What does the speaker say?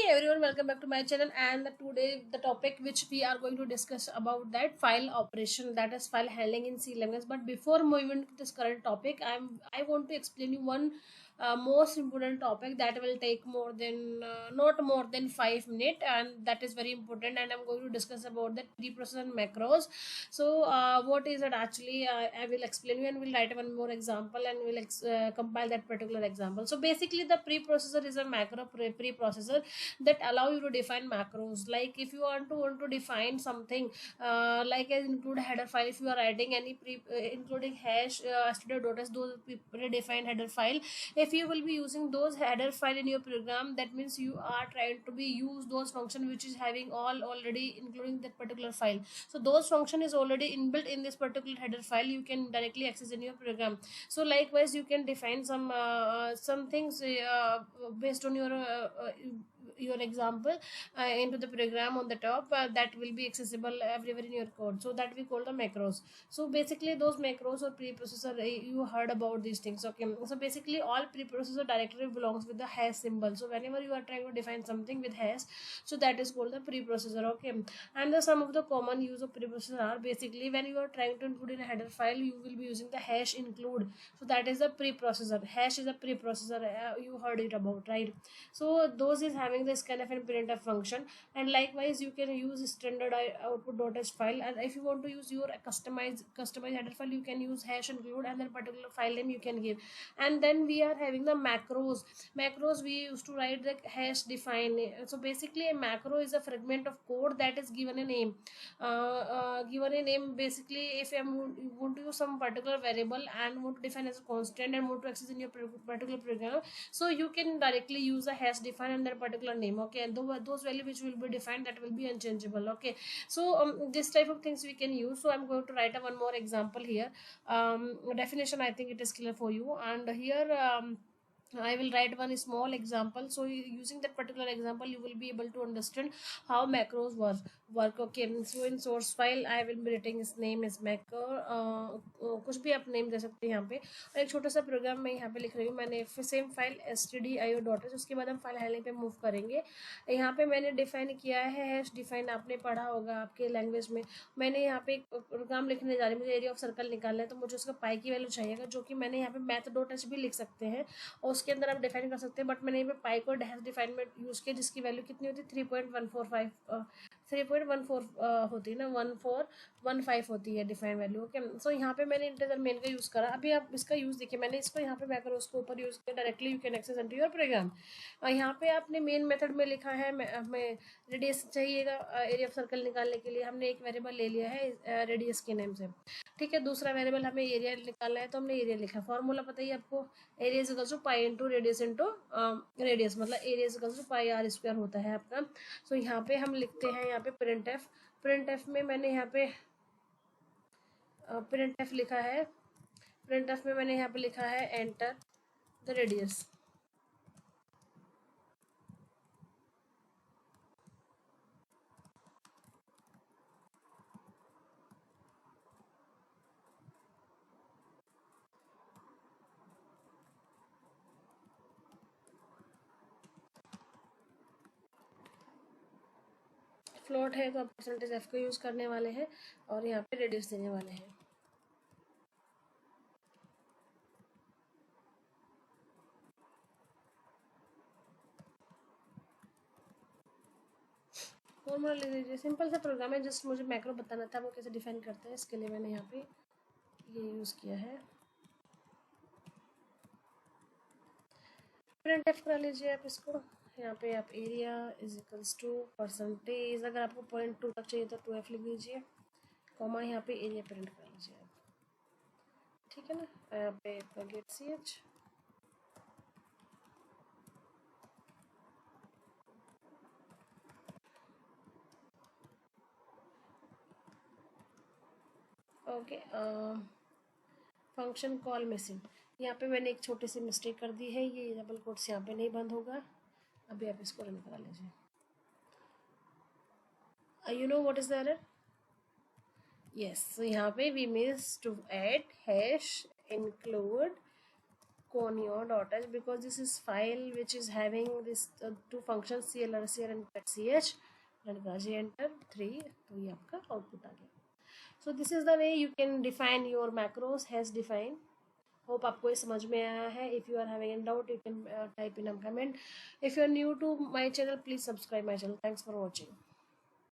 everyone, welcome back to my channel. And today the topic which we are going to discuss about that file operation, that is file handling in C language. But before moving to this current topic, I want to explain you one most important topic that will take more than not more than 5 minutes, and that is very important. And I'm going to discuss about the preprocessor macros. So what is it actually? I will explain you and we'll write one more example and we'll compile that particular example. So basically the preprocessor is a macro preprocessor that allow you to define macros. Like if you want to define something, like as include header file, if you are writing any including hash stdio.s, those predefined header file, if you will be using those header file in your program, that means you are trying to be use those function which is having all already including that particular file. So those function is already inbuilt in this particular header file, you can directly access in your program. So likewise you can define some things based on your example into the program on the top, that will be accessible everywhere in your code. So that we call the macros. So basically those macros or preprocessor, you heard about these things. Okay, so basically all preprocessor directory belongs with the hash symbol. So whenever you are trying to define something with hash, so that is called the preprocessor. Okay, and some of the common use of preprocessor are basically when you are trying to include in a header file, you will be using the hash include. So that is the preprocessor. Hash is a preprocessor, you heard it about, right? So those is having this kind of a printf function. And likewise you can use standard output.h file, and if you want to use your customized header file, you can use hash include and then particular file name you can give. And then we are having the macros we used to write the hash define. So basically a macro is a fragment of code that is given a name. Basically if you want to use some particular variable and want to define as a constant and want to access in your particular program, so you can directly use a hash define and that particular name. Okay, and those value which will be defined, that will be unchangeable. Okay, so this type of things we can use. So I'm going to write a one more example here. Definition, I think it is clear for you. And here I will write one small example. So using that particular example, you will be able to understand how macros work. Okay, so in source file I will be writing his name is macro, कुछ भी आप name दे सकते हैं यहाँ पे. और एक छोटा सा प्रोग्राम मैं यहाँ पे लिख रही हूँ. मैंने सेम फाइल stdio.h, उसके बाद हम फाइल हैंडलिंग पे मूव करेंगे. यहाँ पे मैंने डिफाइन किया है हैश डिफाइन, आपने पढ़ा होगा आपके लैंग्वेज में. मैंने यहाँ पे एक प्रोग्राम लिखने जा रही हूँ, मुझे एरिया ऑफ सर्कल निकालना है, तो मुझे उसका पाई की वैल्यू चाहिएगा, जो कि मैंने यहाँ पे मैथ.h भी लिख सकते हैं और उसके अंदर आप डिफाइन कर सकते हैं. बट मैंने यहाँ पे पाई को डैश डिफाइन में यूज़ किया, जिसकी वैल्यू कितनी होती है 3.145 होती है ना, 1415 होती है डिफाइन वैल्यू. ओके, सो यहाँ पे मैंने इंटीजर मेन का यूज़ करा. अभी आप इसका यूज़ देखिए, मैंने इसको यहाँ पे मैक्रोस के ऊपर यूज़ किया. Directly you can access into your program. यहाँ पे आपने मेन मेथड में लिखा है हमें रेडियस चाहिएगा एरिया ऑफ सर्कल निकालने के लिए. हमने एक वेरिएबल ले लिया है रेडियस के नेम से. ठीक है, दूसरा वेरिएबल हमें एरिया निकालना है, तो हमने एरिया लिखा. फॉर्मूला पता ही आपको, area is equals to pi into radius radius, मतलब area is equals to pi r square होता है आपका. सो यहाँ पे हम लिखते हैं यहाँ पे प्रिंट एफ में मैंने यहाँ पे प्रिंट एफ लिखा है. प्रिंट एफ में मैंने यहाँ पे लिखा है एंटर द रेडियस. फ्लोट है तो आप परसेंटेज एफ को यूज़ करने वाले हैं और यहाँ पे रेडियस देने वाले हैं. फॉर्मूला ले लीजिए, सिंपल सा प्रोग्राम है, जस्ट मुझे मैक्रो बताना था वो कैसे डिफाइन करते हैं, इसके लिए मैंने यहाँ पे ये यूज़ किया है. प्रिंट एफ करा लीजिए आप इसको. यहाँ पे आप area is equals to percentage, अगर आपको 0.2 तक चाहिए तो 2f लिख लीजिए, कॉमा यहाँ पे एरिया प्रिंट कर लीजिए आप. ठीक है ना, यहाँ पे get C H. Okay, function call missing. यहाँ पे मैंने एक छोटी सी मिस्टेक कर दी है, ये डबल कोट्स यहाँ पे नहीं बंद होगा. अभी आप इसको रन करा लीजिए. You know what is the error? Yes, so यहाँ पे we miss to add hash include on your daughters, because this is file which is having this two functions clrcr and ch, and gaji enter 3, तो ये आपका output आ गया. So this is the way you can define your macros as defined. Hope आपको ये समझ में आया है. If you are having any doubt you can type in a comment. If you are new to my channel please subscribe my channel. Thanks for watching.